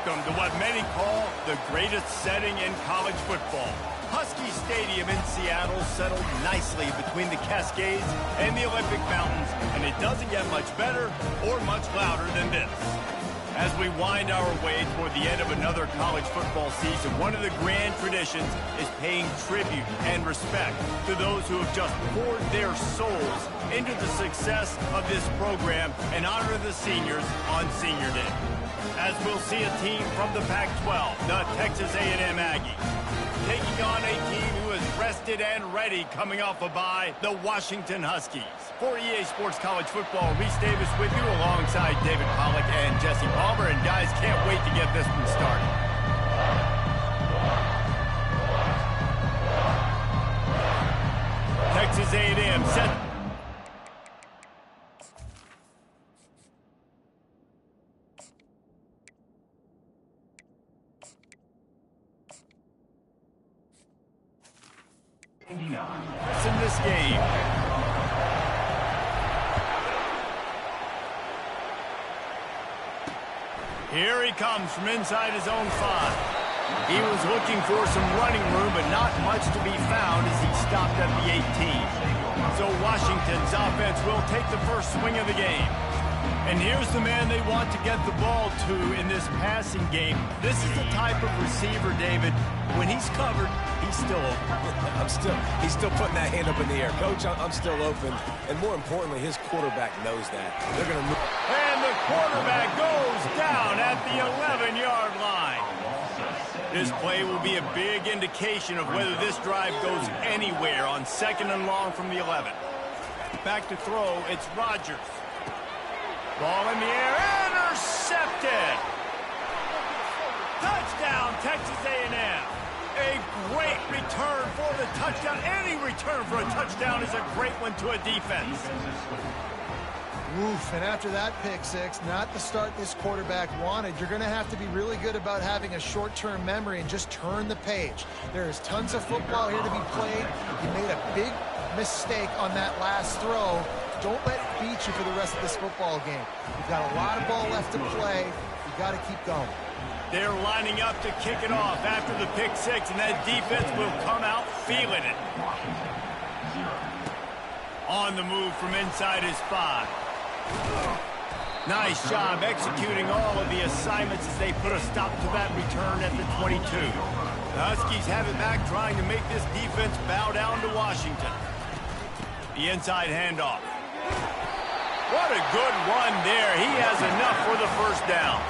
welcome to what many call the greatest setting in college football. Husky Stadium in Seattle settled nicely between the Cascades and the Olympic Mountains, and it doesn't get much better or much louder than this. As we wind our way toward the end of another college football season, one of the grand traditions is paying tribute and respect to those who have just poured their souls into the success of this program and honor the seniors on Senior Day. As we'll see a team from the Pac-12, the Texas A&M Aggies, taking on a team who is rested and ready coming off a bye, the Washington Huskies. For EA Sports College Football, Reese Davis with you alongside David Pollack and Jesse Palmer. And guys, can't wait to get this one started. Texas A&M set. It's in this game. Here he comes from inside his own 5. He was looking for some running room, but not much to be found as he stopped at the 18. So Washington's offense will take the first swing of the game. And here's the man they want to get the ball to in this passing game. This is the type of receiver, David, when he's covered, he's still open. He's still putting that hand up in the air. Coach, I'm still open. And more importantly, his quarterback knows that. They're going to move. And the quarterback goes down at the 11-yard line. This play will be a big indication of whether this drive goes anywhere on 2nd and long from the 11. Back to throw, it's Rodgers. Ball in the air, intercepted. Touchdown, Texas A&M. A great return for the touchdown. Any return for a touchdown is a great one to a defense. Oof, and after that pick six, not the start this quarterback wanted. You're going to have to be really good about having a short-term memory and just turn the page. There is tons of football here to be played. You made a big mistake on that last throw. Don't let it beat you for the rest of this football game. You've got a lot of ball left to play. You've got to keep going. They're lining up to kick it off after the pick six, and that defense will come out feeling it. On the move from inside his 5. Nice job executing all of the assignments as they put a stop to that return at the 22. The Huskies have it back, trying to make this defense bow down to Washington. The inside handoff. What a good run there. He has enough for the first down.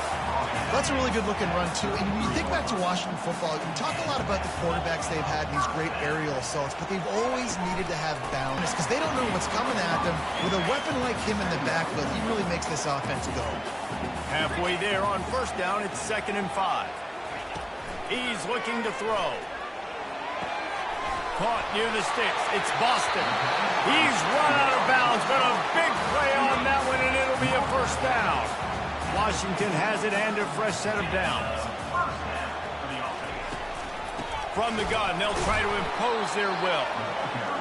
That's a really good-looking run, too. And when you think back to Washington football, you talk a lot about the quarterbacks they've had, these great aerial assaults, but they've always needed to have balance because they don't know what's coming at them. With a weapon like him in the backfield, he really makes this offense go. Halfway there on first down, it's 2nd and 5. He's looking to throw. Caught near the sticks. It's Boston. He's run out of bounds, but a big play on that one, and it'll be a first down. Washington has it and a fresh set of downs. From the gun, they'll try to impose their will.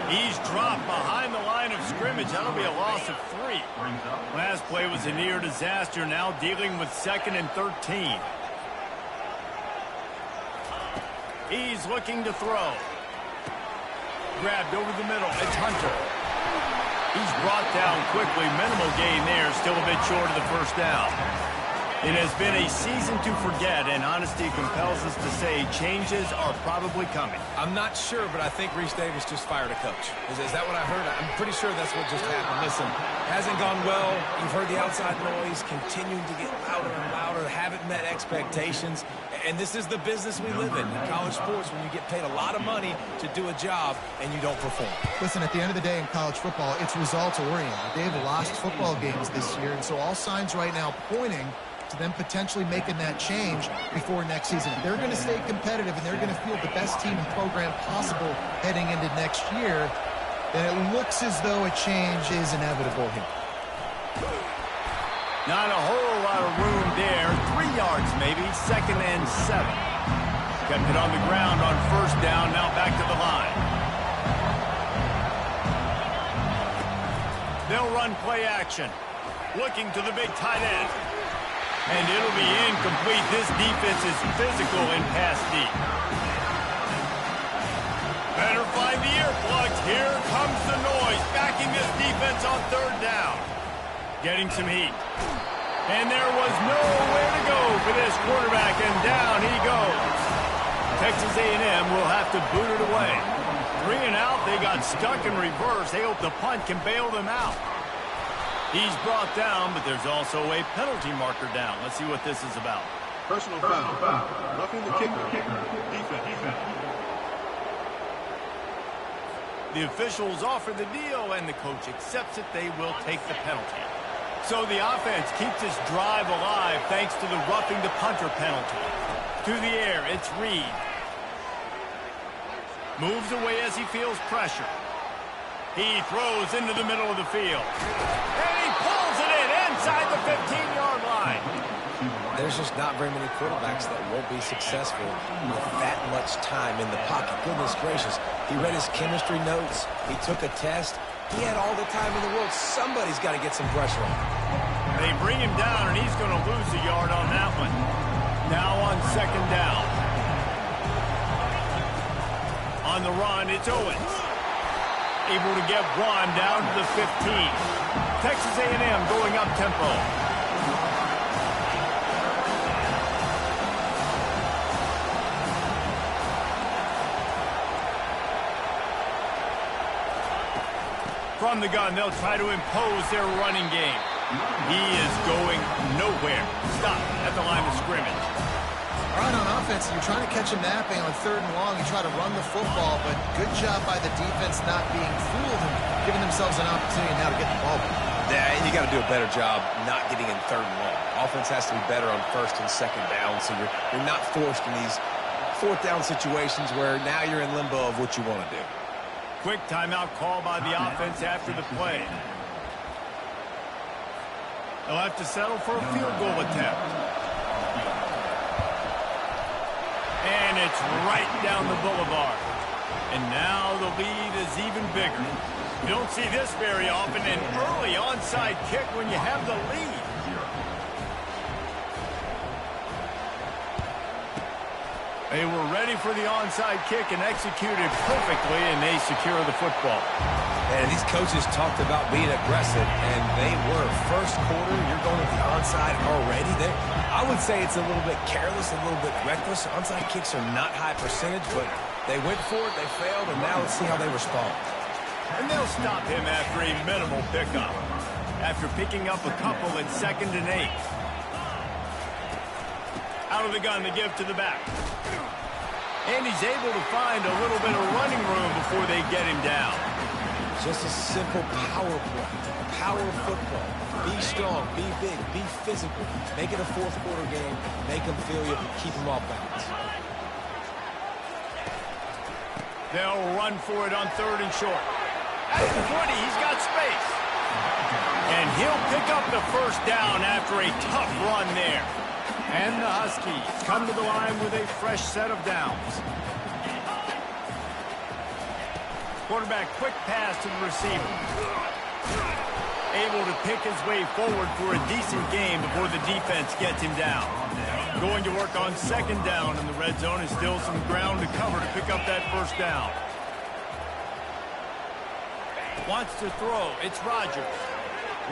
He's dropped behind the line of scrimmage. That'll be a loss of 3. Last play was a near disaster, now dealing with 2nd and 13. He's looking to throw. Grabbed over the middle. It's Hunter. He's brought down quickly. Minimal gain there. Still a bit short of the first down. It has been a season to forget, and honesty compels us to say changes are probably coming. I'm not sure, but I think Reese Davis just fired a coach. Is that what I heard? I'm pretty sure that's what just happened. Listen, hasn't gone well. You've heard the outside noise, continuing to get louder and louder, haven't met expectations. And this is the business we live in college sports, when you get paid a lot of money to do a job and you don't perform. Listen, at the end of the day in college football, it's results-oriented. They've lost football games this year, and so all signs right now pointing to them potentially making that change before next season. They're going to stay competitive, and they're going to field the best team and program possible heading into next year. Then it looks as though a change is inevitable here. Not a whole lot of room there. 3 yards maybe, 2nd and 7. Kept it on the ground on first down, now back to the line. They'll run play action. Looking to the big tight end. And it'll be incomplete. This defense is physical and pass deep. Better find the earplugs. Here comes the noise, backing this defense on third down. Getting some heat. And there was nowhere to go for this quarterback, and down he goes. Texas A&M will have to boot it away. 3 and out, they got stuck in reverse. They hope the punt can bail them out. He's brought down, but there's also a penalty marker down. Let's see what this is about. Personal foul. Roughing the kicker. Defense. The officials offer the deal, and the coach accepts it. They will take the penalty. So the offense keeps this drive alive thanks to the roughing the punter penalty. To the air, it's Reed. Moves away as he feels pressure. He throws into the middle of the field. And he pulls it in inside the 15-yard line. There's just not very many quarterbacks that won't be successful with that much time in the pocket. Goodness gracious. He read his chemistry notes. He took a test. He had all the time in the world. Somebody's got to get some pressure on him. They bring him down, and he's going to lose a yard on that one. Now on second down. On the run, it's Owens. Able to get one down to the 15. Texas A&M going up tempo. From the gun, they'll try to impose their running game. He is going nowhere. Stop at the line of scrimmage. All right, on offense, you're trying to catch him napping on 3rd and long. You try to run the football, but good job by the defense not being fooled and giving themselves an opportunity now to get the ball back. Yeah, and you got to do a better job not getting in 3rd and long. Offense has to be better on 1st and 2nd down, so you're not forced in these 4th down situations where now you're in limbo of what you want to do. Quick timeout call by the offense after the play. They'll have to settle for a field goal attempt. And it's right down the boulevard. And now the lead is even bigger. You don't see this very often, an early onside kick when you have the lead. They were ready for the onside kick and executed perfectly, and they secure the football. And these coaches talked about being aggressive, and they were. First quarter, you're going with the onside already. I would say it's a little bit careless, a little bit reckless. Onside kicks are not high percentage, but they went for it, they failed, and now let's see how they respond. And they'll stop him after a minimal pickup. After picking up a couple at 2nd and 8. Out of the gun to give to the back. And he's able to find a little bit of running room before they get him down. Just a simple power play. Power football. Be strong, be big, be physical. Make it a 4th quarter game. Make them feel you, keep them off balance. They'll run for it on 3rd and short. At the 20, he's got space. And he'll pick up the 1st down after a tough run there. And the Huskies come to the line with a fresh set of downs. Quarterback quick pass to the receiver. Able to pick his way forward for a decent game before the defense gets him down. Going to work on 2nd down, and the red zone is still some ground to cover to pick up that 1st down. Wants to throw. It's Rodgers.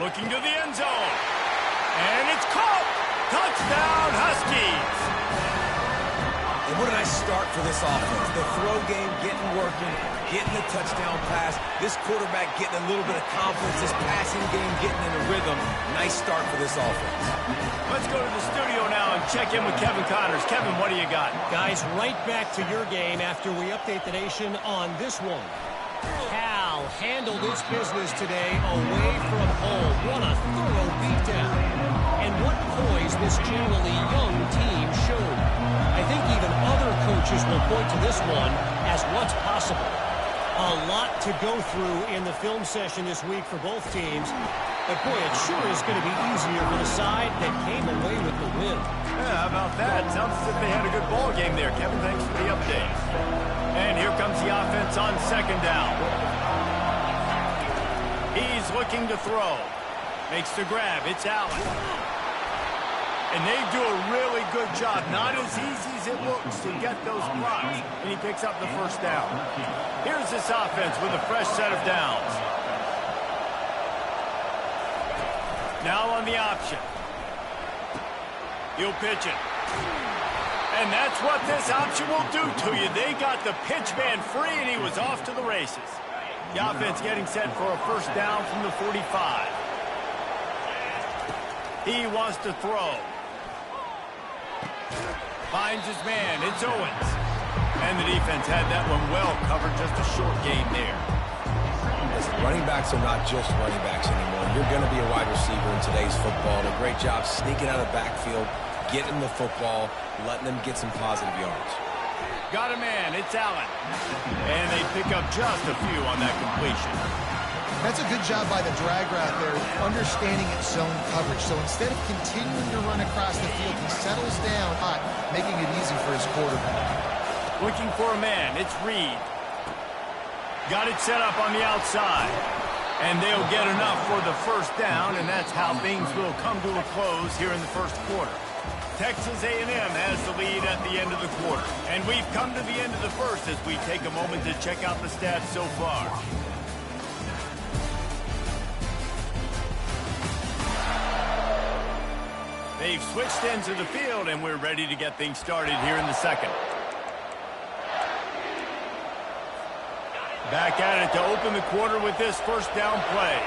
Looking to the end zone. And it's caught. Touchdown, Huskies! And what a nice start for this offense. The throw game getting working, getting the touchdown pass. This quarterback getting a little bit of confidence. This passing game getting in a rhythm. Nice start for this offense. Let's go to the studio now and check in with Kevin Connors. Kevin, what do you got? Guys, right back to your game after we update the nation on this one. Cal handled its business today away from home. What a thorough beatdown. And what poise this generally young team showed. I think even other coaches will point to this one as what's possible. A lot to go through in the film session this week for both teams. But boy, it sure is going to be easier for the side that came away with the win. Yeah, how about that? Sounds as if they had a good ball game there. Kevin, thanks for the update. And here comes the offense on 2nd down. He's looking to throw. Makes the grab. It's Allen. And they do a really good job. Not as easy as it looks to get those blocks. And he picks up the first down. Here's this offense with a fresh set of downs. Now on the option. He'll pitch it. And that's what this option will do to you. They got the pitch man free, and he was off to the races. The offense getting set for a first down from the 45. He wants to throw. Finds his man. It's Owens. And the defense had that one well covered. Just a short game there. Listen, running backs are not just running backs anymore. You're going to be a wide receiver in today's football. And a great job sneaking out of the backfield, getting the football, letting them get some positive yards. Got a man. It's Allen. And they pick up just a few on that completion. That's a good job by the drag route there, understanding its zone coverage. So instead of continuing to run across the field, he settles down, making it easy for his quarterback. Looking for a man. It's Reed. Got it set up on the outside. And they'll get enough for the first down, and that's how things will come to a close here in the first quarter. Texas A&M has the lead at the end of the quarter. And we've come to the end of the first as we take a moment to check out the stats so far. They've switched ends of the field, and we're ready to get things started here in the second. Back at it to open the quarter with this first down play.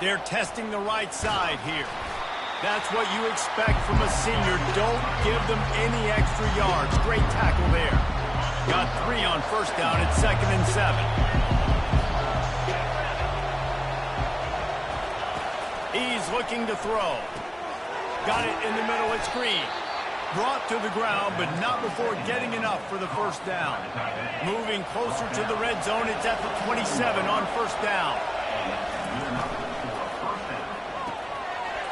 They're testing the right side here. That's what you expect from a senior. Don't give them any extra yards. Great tackle there. Got 3 on first down at 2nd and 7. He's looking to throw. Got it in the middle. It's Green. Brought to the ground, but not before getting enough for the first down. Moving closer to the red zone. It's at the 27 on first down.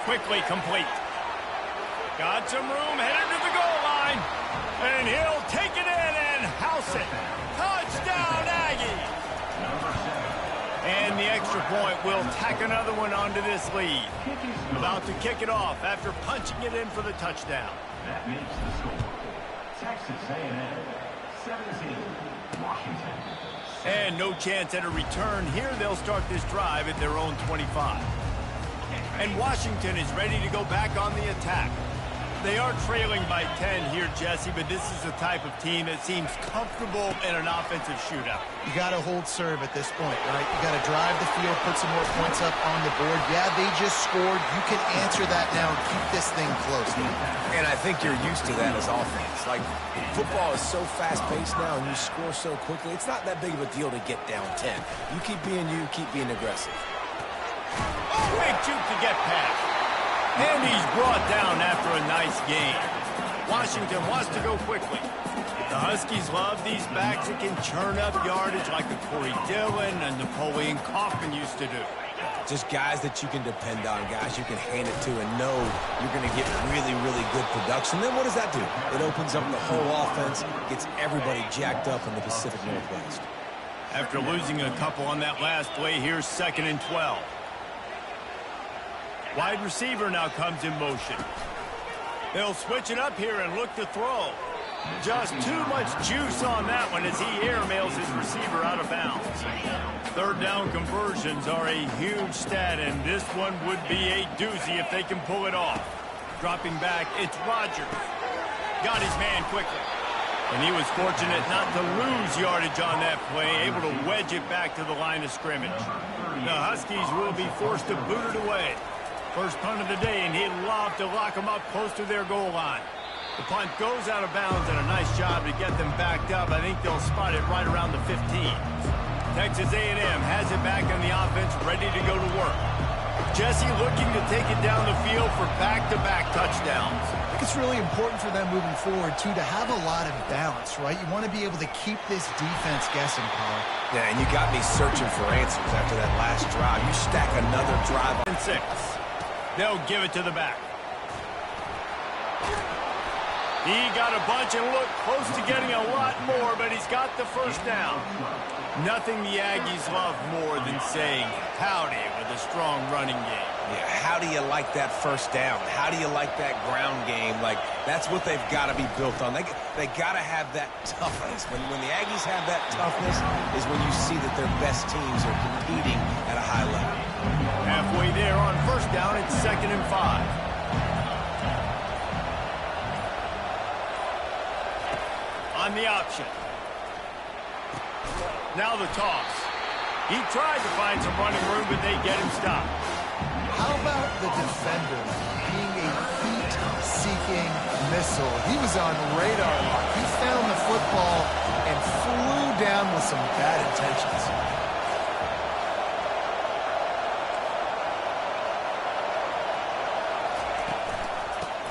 Quickly complete. Got some room, headed to the goal line. And he'll take it in and house it. Touchdown, Aggie! And the extra point will tack another one onto this lead. About to kick it off after punching it in for the touchdown. That makes the score. Texas A&M 17, Washington. And no chance at a return here. They'll start this drive at their own 25. And Washington is ready to go back on the attack. They are trailing by 10 here, Jesse, but this is the type of team that seems comfortable in an offensive shootout. You got to hold serve at this point, right? You got to drive the field, put some more points up on the board. Yeah, they just scored. You can answer that now and keep this thing close. And I think you're used to that as offense. Like, football is so fast-paced now and you score so quickly, it's not that big of a deal to get down 10. You keep being you, keep being aggressive. Quick juke to get past. And he's brought down after a nice game. Washington wants to go quickly. The Huskies love these backs that can churn up yardage like a Corey Dillon and Napoleon Kaufman used to do. Just guys that you can depend on, guys you can hand it to and know you're going to get really, really good production. Then what does that do? It opens up the whole offense, gets everybody jacked up in the Pacific Northwest. After losing a couple on that last play, here's 2nd and 12. Wide receiver now comes in motion. They'll switch it up here and look to throw. Just too much juice on that one as he airmails his receiver out of bounds. Third down conversions are a huge stat, and this one would be a doozy if they can pull it off. Dropping back, it's Rogers. Got his man quickly. And he was fortunate not to lose yardage on that play, able to wedge it back to the line of scrimmage. The Huskies will be forced to boot it away. First punt of the day, and he'd love to lock them up close to their goal line. The punt goes out of bounds, and a nice job to get them backed up. I think they'll spot it right around the 15. Texas A&M has it back in the offense, ready to go to work. Jesse looking to take it down the field for back-to-back touchdowns. I think it's really important for them moving forward, too, to have a lot of balance, right? You want to be able to keep this defense guessing, Paul. Yeah, and you got me searching for answers after that last drive. You stack another drive. And 6. They'll give it to the back. He got a bunch and looked close to getting a lot more, but he's got the first down. Nothing the Aggies love more than saying howdy with a strong running game. Yeah, how do you like that first down? How do you like that ground game? Like, that's what they've got to be built on. They got to have that toughness. When the Aggies have that toughness is when you see that their best teams are competing at a high level. Halfway there on first down, it's 2nd and 5. On the option. Now the toss. He tried to find some running room, but they get him stopped. How about the defender being a heat-seeking missile? He was on radar lock. He found the football and flew down with some bad intentions.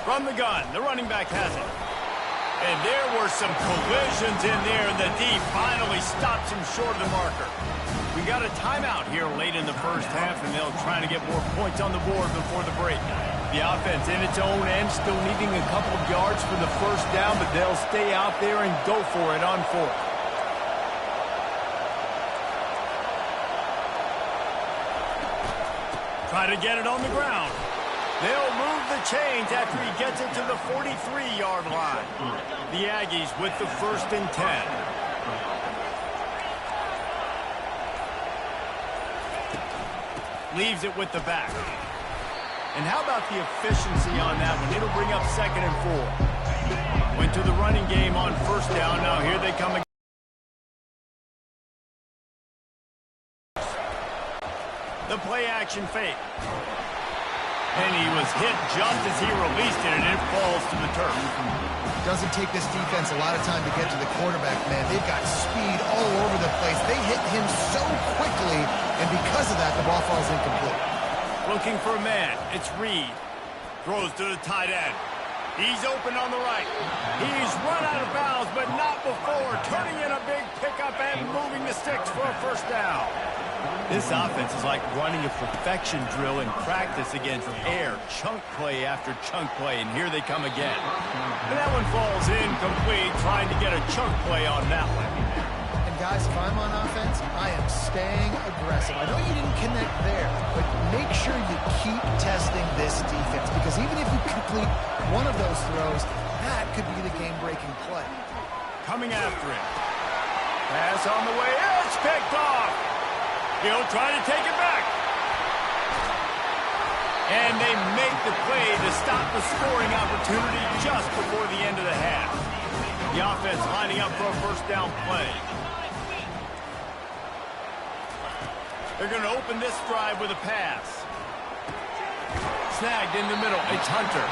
From the gun, the running back has it. And there were some collisions in there, and the D finally stops him short of the marker. We got a timeout here late in the first half, and they'll try to get more points on the board before the break. The offense in its own end, still needing a couple of yards for the first down, but they'll stay out there and go for it on 4th. Try to get it on the ground. They'll move the chains after he gets it to the 43-yard line. The Aggies with the 1st and 10. Leaves it with the back. And how about the efficiency on that one? It'll bring up 2nd and 4. Went to the running game on first down. Now here they come again. The play action fake. And he was hit just as he released it, and it falls to the turf. It doesn't take this defense a lot of time to get to the quarterback, man. They've got speed all over the place. They hit him so quickly, and because of that, the ball falls incomplete. Looking for a man. It's Reed. Throws to the tight end. He's open on the right. He's run out of bounds, but not before. Turning in a big pickup and moving the sticks for a first down. This offense is like running a perfection drill in practice against air. Chunk play after chunk play, and here they come again. And that one falls incomplete, trying to get a chunk play on that one. And guys, if I'm on offense, I am staying aggressive. I know you didn't connect there, but make sure you keep testing this defense, because even if you complete one of those throws, that could be the game-breaking play. Coming after him. Pass on the way. It's picked off. He'll try to take it back. And they make the play to stop the scoring opportunity just before the end of the half. The offense lining up for a first down play. They're going to open this drive with a pass. Snagged in the middle. It's Hunter.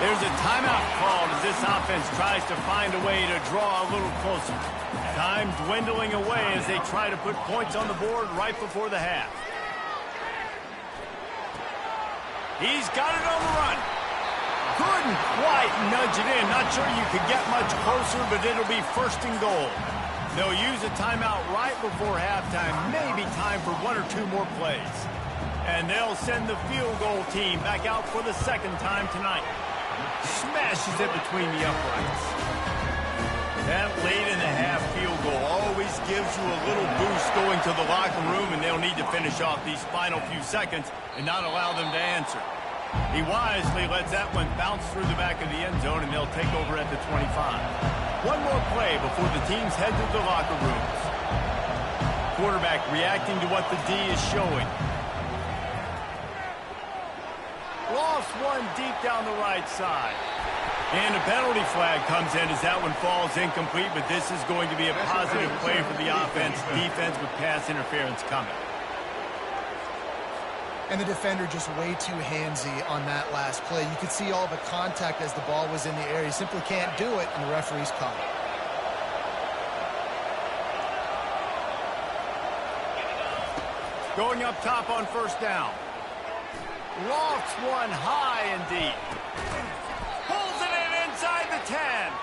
There's a timeout called as this offense tries to find a way to draw a little closer. Time dwindling away as they try to put points on the board right before the half. He's got it on the run. Couldn't quite nudge it in. Not sure you could get much closer, but it'll be 1st and goal. They'll use a timeout right before halftime. Maybe time for 1 or 2 more plays. And they'll send the field goal team back out for the 2nd time tonight. Smashes it between the uprights. That late in the half field goal always gives you a little boost going to the locker room, and they'll need to finish off these final few seconds and not allow them to answer. He wisely lets that one bounce through the back of the end zone, and they'll take over at the 25. One more play before the teams head to the locker rooms. Quarterback reacting to what the D is showing. Lost one deep down the right side. And a penalty flag comes in as that one falls incomplete, but this is going to be a positive play for the offense. Defense with pass interference coming. And the defender just way too handsy on that last play. You could see all the contact as the ball was in the air. He simply can't do it, and the referee's caught it. Going up top on first down. Lofts one high and deep. Pulls it in inside the 10.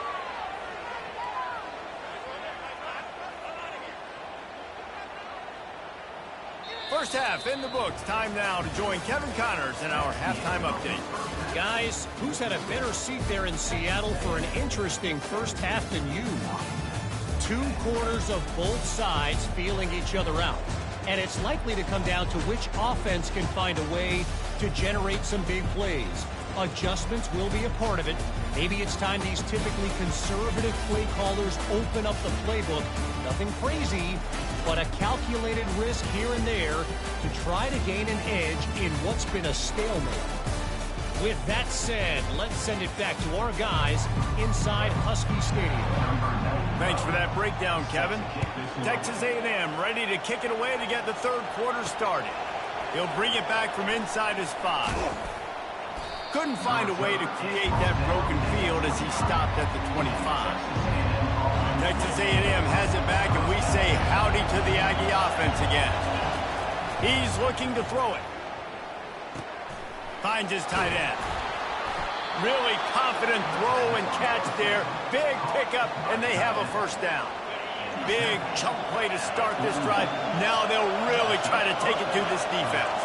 First half in the books. Time now to join Kevin Connors in our halftime update. Guys, who's had a better seat there in Seattle for an interesting first half than you? 2 quarters of both sides feeling each other out. And it's likely to come down to which offense can find a way to generate some big plays. Adjustments will be a part of it. Maybe it's time these typically conservative play callers open up the playbook. Nothing crazy, but a calculated risk here and there to try to gain an edge in what's been a stalemate. With that said, let's send it back to our guys inside Husky Stadium. Thanks for that breakdown, Kevin. Texas A&M ready to kick it away to get the third quarter started. He'll bring it back from inside his 5. Couldn't find a way to create that broken field as he stopped at the 25. Texas A&M has it back, and we say howdy to the Aggie offense again. He's looking to throw it. Finds his tight end. Really confident throw and catch there. Big pickup, and they have a first down. Big chunk play to start this drive. Now they'll really try to take it to this defense.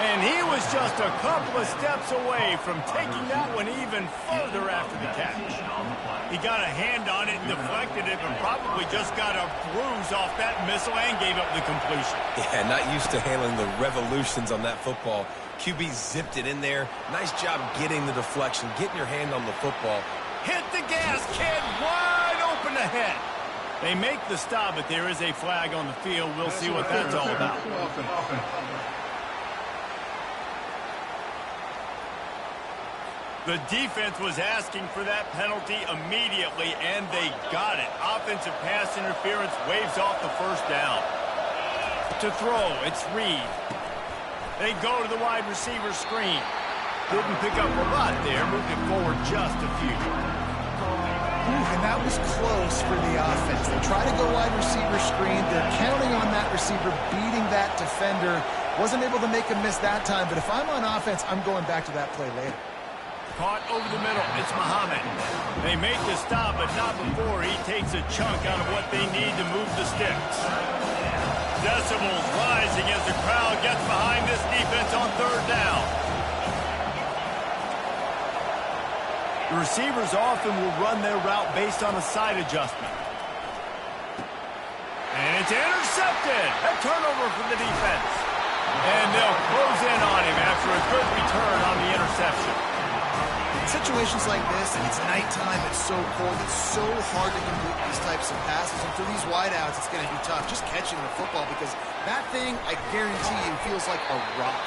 And he was just a couple of steps away from taking that one even further after the catch. He got a hand on it and deflected it, but probably just got a bruise off that missile and gave up the completion. Yeah, not used to handling the revolutions on that football. QB zipped it in there. Nice job getting the deflection, getting your hand on the football. Hit the gas, kid. Wide open ahead. They make the stop, but there is a flag on the field. We'll see what that's all about. The defense was asking for that penalty immediately, and they got it. Offensive pass interference waves off the first down. To throw, it's Reed. They go to the wide receiver screen. Didn't pick up a lot there, moved it forward just a few. And that was close for the offense. They try to go wide receiver screen. They're counting on that receiver beating that defender. Wasn't able to make a miss that time, but if I'm on offense, I'm going back to that play later. Caught over the middle. It's Muhammad. They make the stop, but not before he takes a chunk out of what they need to move the sticks. Decibels rising as the crowd gets behind this defense on third down. The receivers often will run their route based on a side adjustment. And it's intercepted. A turnover for the defense. And they'll close in on him after a good return on the interception. In situations like this, it's nighttime, it's so cold, it's so hard to complete these types of passes. And for these wideouts, it's going to be tough just catching the football because that thing, I guarantee you, feels like a rock.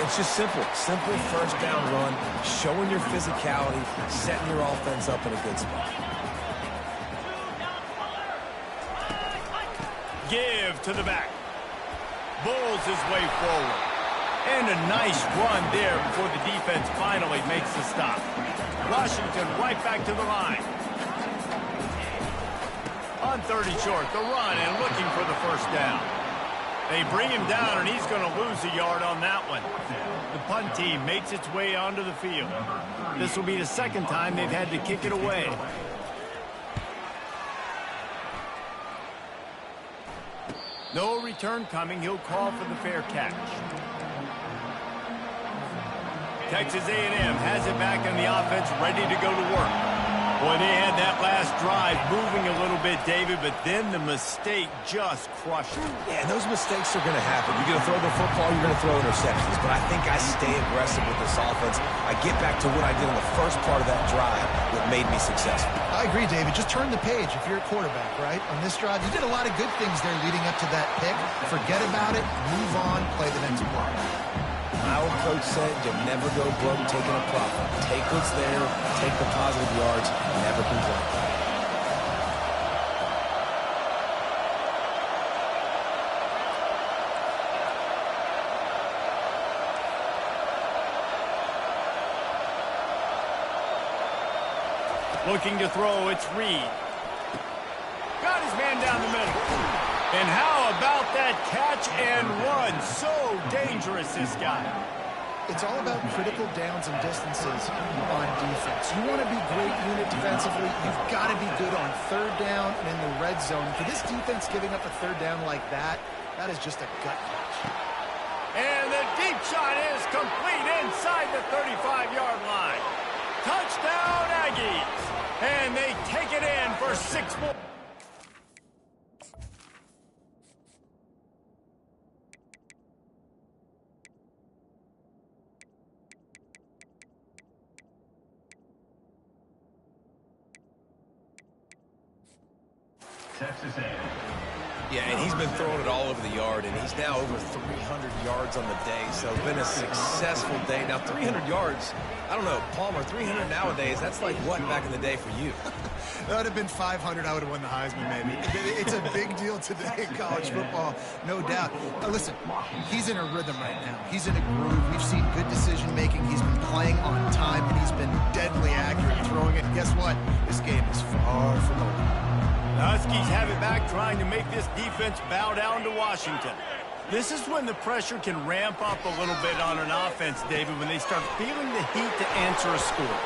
It's just simple. Simple first down run, showing your physicality, setting your offense up in a good spot. Give to the back. Bulls his way forward. And a nice run there before the defense finally makes the stop. Washington right back to the line. On 30 short, the run and looking for the first down. They bring him down, and he's going to lose a yard on that one. The punt team makes its way onto the field. This will be the second time they've had to kick it away. No return coming. He'll call for the fair catch. Texas A&M has it back on the offense, ready to go to work. Boy, they had that last drive moving a little bit, David, but then the mistake just crushed them. Yeah, and those mistakes are going to happen. You're going to throw the football, you're going to throw interceptions. But I think I stay aggressive with this offense. I get back to what I did in the first part of that drive that made me successful. I agree, David. Just turn the page if you're a quarterback, right? On this drive, you did a lot of good things there leading up to that pick. Forget about it, move on, play the next play. My old coach said, you'll never go broke taking a profit. Take what's there, take the positive yards, never complain. Looking to throw, it's Reed. Got his man down the middle. And how about that catch and run? So dangerous, this guy. It's all about critical downs and distances on defense. You want to be great unit defensively, you've got to be good on third down and in the red zone. For this defense giving up a third down like that, that is just a gut punch. And the deep shot is complete inside the 35-yard line. Touchdown, Aggies. And they take it in for 6 more. Texas A&M. Yeah, and he's been throwing it all over the yard, and he's now over 300 yards on the day, so it's been a successful day. Now, 300 yards, I don't know, Palmer, 300 nowadays, that's like what back in the day for you? That would have been 500. I would have won the Heisman, maybe. It's a big deal today in college football, no doubt. Listen, he's in a rhythm right now. He's in a groove. We've seen good decision-making. He's been playing on time, and he's been deadly accurate throwing it. And guess what? This game is far from over. The Huskies have it back, trying to make this defense bow down to Washington. This is when the pressure can ramp up a little bit on an offense, David, when they start feeling the heat to answer a score.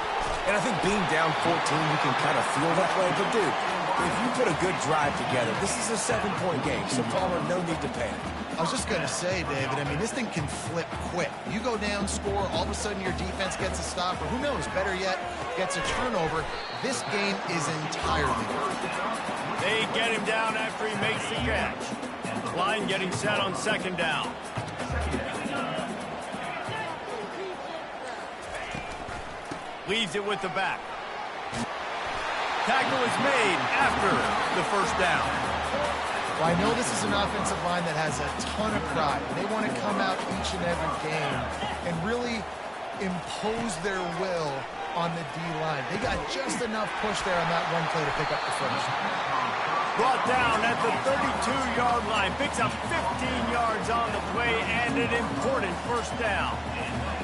And I think being down 14, you can kind of feel that way. But, dude, if you put a good drive together, this is a 7-point game, so Palmer, no need to panic. I was just going to say, David, I mean, this thing can flip quick. You go down, score, all of a sudden your defense gets a stop, or who knows, better yet, gets a turnover. This game is entirely different. They get him down after he makes the catch. Line getting set on 2nd down. Leaves it with the back. Tackle is made after the 1st down. Well, I know this is an offensive line that has a ton of pride. They want to come out each and every game and really impose their will on the D-line. They got just enough push there on that one play to pick up the first. Brought down at the 32-yard line. Picks up 15 yards on the play and an important 1st down.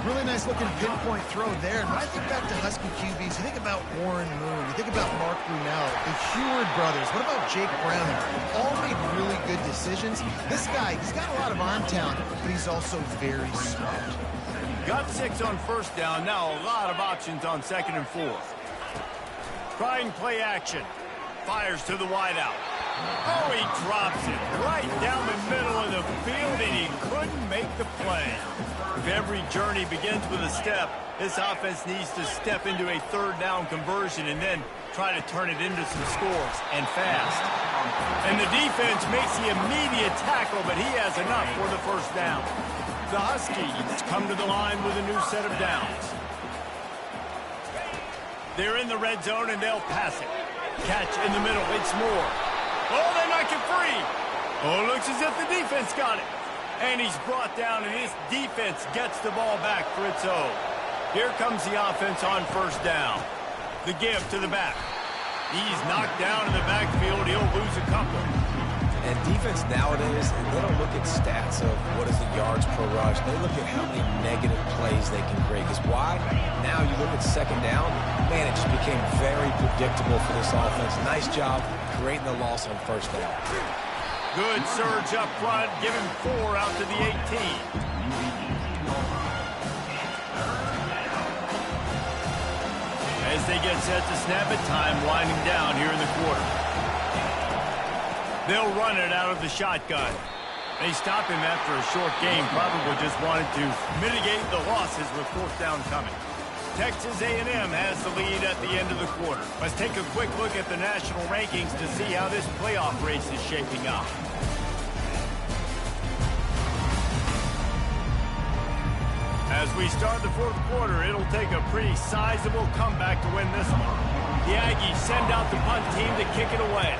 Really nice looking pinpoint throw there. And when I think back to Husky QBs, you think about Warren Moon, you think about Mark Brunell, the Heward brothers, what about Jake Browning? All made really good decisions. This guy, he's got a lot of arm talent, but he's also very smart. Got 6 on 1st down. Now a lot of options on 2nd and 4th. Trying play action. Fires to the wideout. Oh, he drops it right down the middle of the field, and he couldn't make the play. If every journey begins with a step, this offense needs to step into a 3rd down conversion and then try to turn it into some scores, and fast. And the defense makes the immediate tackle, but he has enough for the 1st down. The Huskies come to the line with a new set of downs. They're in the red zone, and they'll pass it. Catch in the middle. It's Moore. Oh, they knock it free. Oh, looks as if the defense got it. And he's brought down, and his defense gets the ball back for its own. Here comes the offense on 1st down. The give to the back. He's knocked down in the backfield. He'll lose a couple. And defense nowadays, they don't look at stats of what is the yards per rush. They look at how many negative plays they can create. Because why? Now you look at 2nd down, man, it just became very predictable for this offense. Nice job creating the loss on 1st down. Good surge up front, giving 4 out to the 18. As they get set to snap it, time winding down here in the quarter. They'll run it out of the shotgun. They stop him after a short game. Probably just wanted to mitigate the losses with 4th down coming. Texas A&M has the lead at the end of the quarter. Let's take a quick look at the national rankings to see how this playoff race is shaping up. As we start the 4th quarter, it'll take a pretty sizable comeback to win this one. The Aggies send out the punt team to kick it away.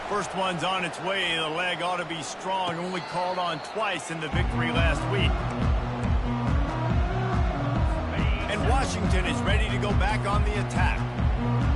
First one's on its way. The leg ought to be strong. Only called on twice in the victory last week. And Washington is ready to go back on the attack.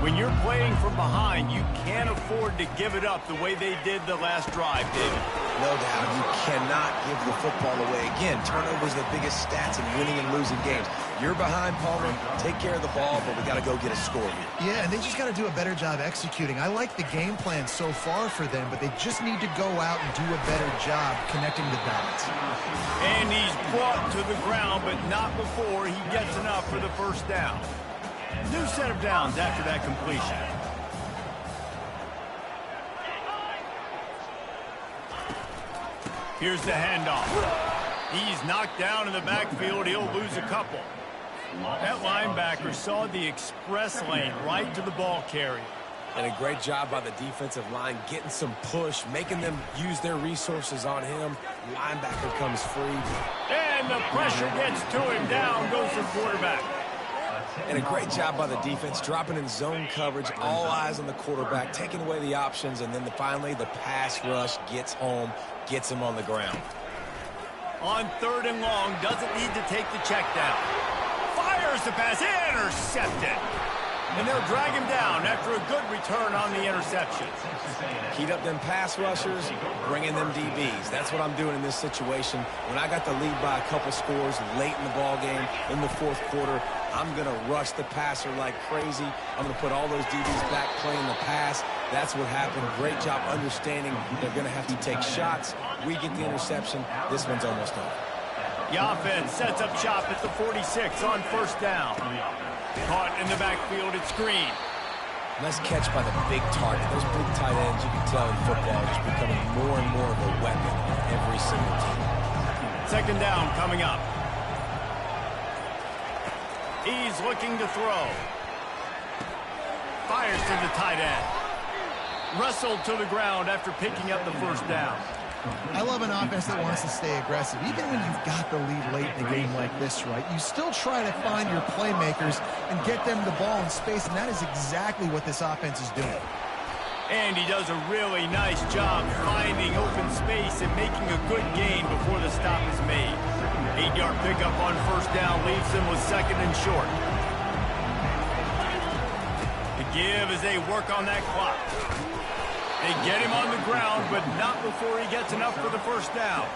When you're playing from behind, you can't afford to give it up the way they did the last drive, David. No doubt. You cannot give the football away. Again, turnovers are the biggest stats in winning and losing games. You're behind, Palmer. Take care of the ball, but we got to go get a score here. Yeah, and they just got to do a better job executing. I like the game plan so far for them, but they just need to go out and do a better job connecting the dots. And he's brought to the ground, but not before he gets enough for the 1st down. New set of downs after that completion. Here's the handoff. He's knocked down in the backfield. He'll lose a couple. That linebacker saw the express lane right to the ball carrier. And a great job by the defensive line getting some push, making them use their resources on him. Linebacker comes free. And the pressure gets to him. Down goes the quarterback. And a great job by the defense, dropping in zone coverage, all eyes on the quarterback, taking away the options, and then finally the pass rush gets home, gets him on the ground. On 3rd and long, doesn't need to take the check down. Fires the pass, intercepted. And they'll drag him down after a good return on the interception. Heat up them pass rushers, bring in them DBs. That's what I'm doing in this situation. When I got the lead by a couple scores late in the ball game, in the 4th quarter, I'm going to rush the passer like crazy. I'm going to put all those DBs back playing the pass. That's what happened. Great job understanding they're going to have to take shots. We get the interception. This one's almost over. The offense sets up shop at the 46 on 1st down. Caught in the backfield, it's Green. Nice catch by the big target. Those big tight ends, you can tell in football, are just becoming more and more of a weapon in every single team. 2nd down coming up. He's looking to throw. Fires to the tight end. Wrestled to the ground after picking up the 1st down. I love an offense that wants to stay aggressive. Even when you've got the lead late in a game like this, right, you still try to find your playmakers and get them the ball in space, and that is exactly what this offense is doing. And he does a really nice job finding open space and making a good gain before the stop is made. 8-yard pickup on 1st down leaves them with 2nd and short. The give as they work on that clock. They get him on the ground, but not before he gets enough for the 1st down.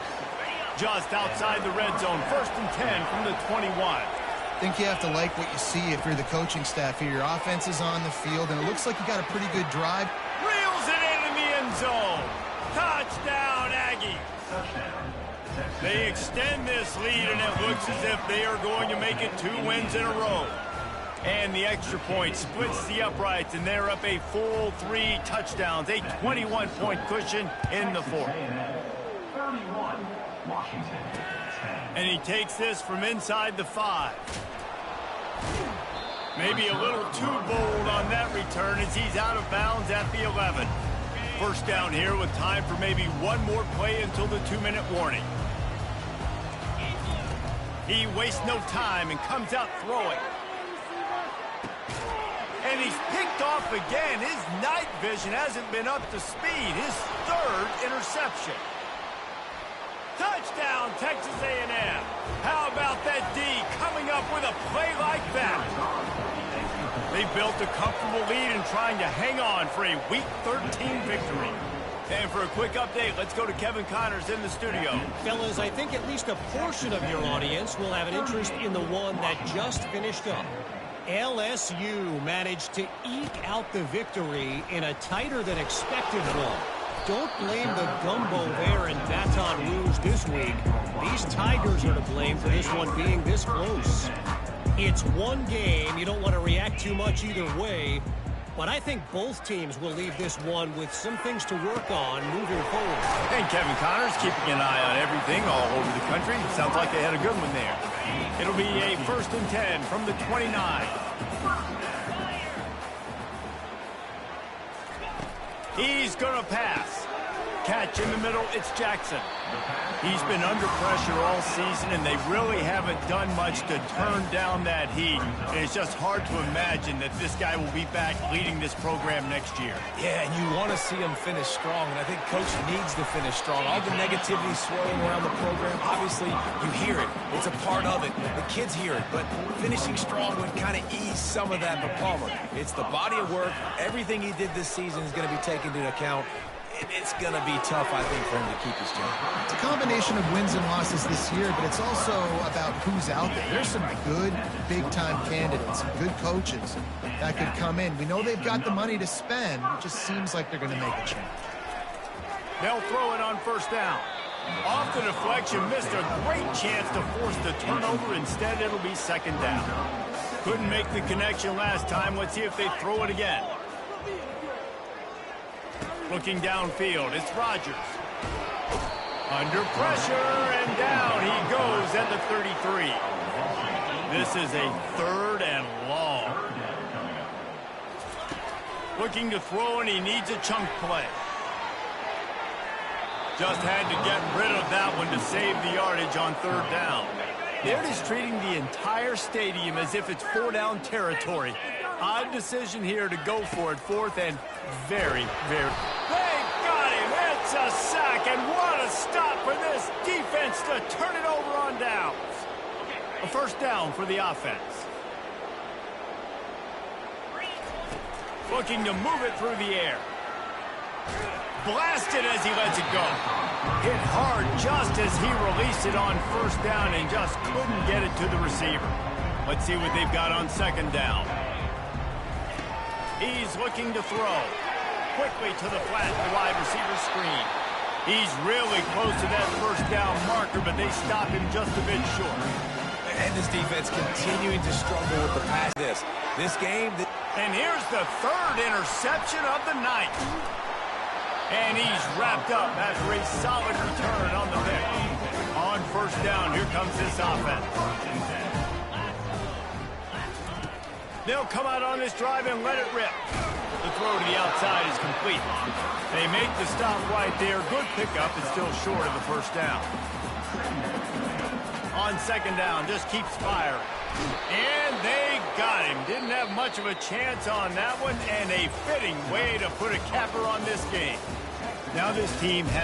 Just outside the red zone, 1st and 10 from the 21. I think you have to like what you see if you're the coaching staff here. Your offense is on the field, and it looks like you got a pretty good drive. Reels it in the end zone. Touchdown, Aggie. They extend this lead, and it looks as if they are going to make it 2 wins in a row. And the extra point splits the uprights, and they're up a full 3 touchdowns, a 21-point cushion in the 4th. And he takes this from inside the 5. Maybe a little too bold on that return as he's out of bounds at the 11. 1st down here with time for maybe one more play until the 2-minute warning. He wastes no time and comes out throwing. And he's picked off again. His night vision hasn't been up to speed. His 3rd interception. Touchdown, Texas A&M. How about that D coming up with a play like that? They built a comfortable lead and trying to hang on for a Week 13 victory. And for a quick update, let's go to Kevin Connors in the studio. Fellas, I think at least a portion of your audience will have an interest in the one that just finished up. LSU managed to eke out the victory in a tighter than expected one. Don't blame the gumbo there in Baton Rouge this week. These Tigers are to blame for this one being this close. It's one game. You don't want to react too much either way. But I think both teams will leave this one with some things to work on moving forward. And Kevin Connors keeping an eye on everything all over the country. Sounds like they had a good one there. It'll be a 1st and 10 from the 29. He's going to pass. Catch in the middle, it's Jackson. He's been under pressure all season, and they really haven't done much to turn down that heat. And it's just hard to imagine that this guy will be back leading this program next year. Yeah, and you want to see him finish strong, and I think Coach needs to finish strong. All the negativity swirling around the program, obviously, you hear it. It's a part of it. The kids hear it, but finishing strong would kind of ease some of that for Palmer. It's the body of work. Everything he did this season is going to be taken into account. It's going to be tough, I think, for him to keep his job. It's a combination of wins and losses this year, but it's also about who's out there. There's some good big-time candidates, some good coaches that could come in. We know they've got the money to spend. It just seems like they're going to make a change. They'll throw it on 1st down. Off the deflection, missed a great chance to force the turnover. Instead, it'll be 2nd down. Couldn't make the connection last time. Let's see if they throw it again. Looking downfield, it's Rodgers. Under pressure, and down he goes at the 33. This is a 3rd and long. Looking to throw, and he needs a chunk play. Just had to get rid of that one to save the yardage on 3rd down. They're just treating the entire stadium as if it's 4-down territory. Odd decision here to go for it, 4th and very, very... They got him! It's a sack, and what a stop for this defense to turn it over on downs. A 1st down for the offense. Looking to move it through the air. Blasted as he lets it go. Hit hard just as he released it on 1st down and just couldn't get it to the receiver. Let's see what they've got on 2nd down. He's looking to throw. Quickly to the flat, the wide receiver screen. He's really close to that 1st down marker, but they stop him just a bit short. And this defense continuing to struggle with the pass. This game... And here's the 3rd interception of the night. And he's wrapped up after a solid return on the pick. On 1st down, here comes this offense. They'll come out on this drive and let it rip. The throw to the outside is complete. They make the stop right there. Good pickup. It's still short of the 1st down. On 2nd down, just keeps firing. And they got him. Didn't have much of a chance on that one, and a fitting way to put a capper on this game. Now this team has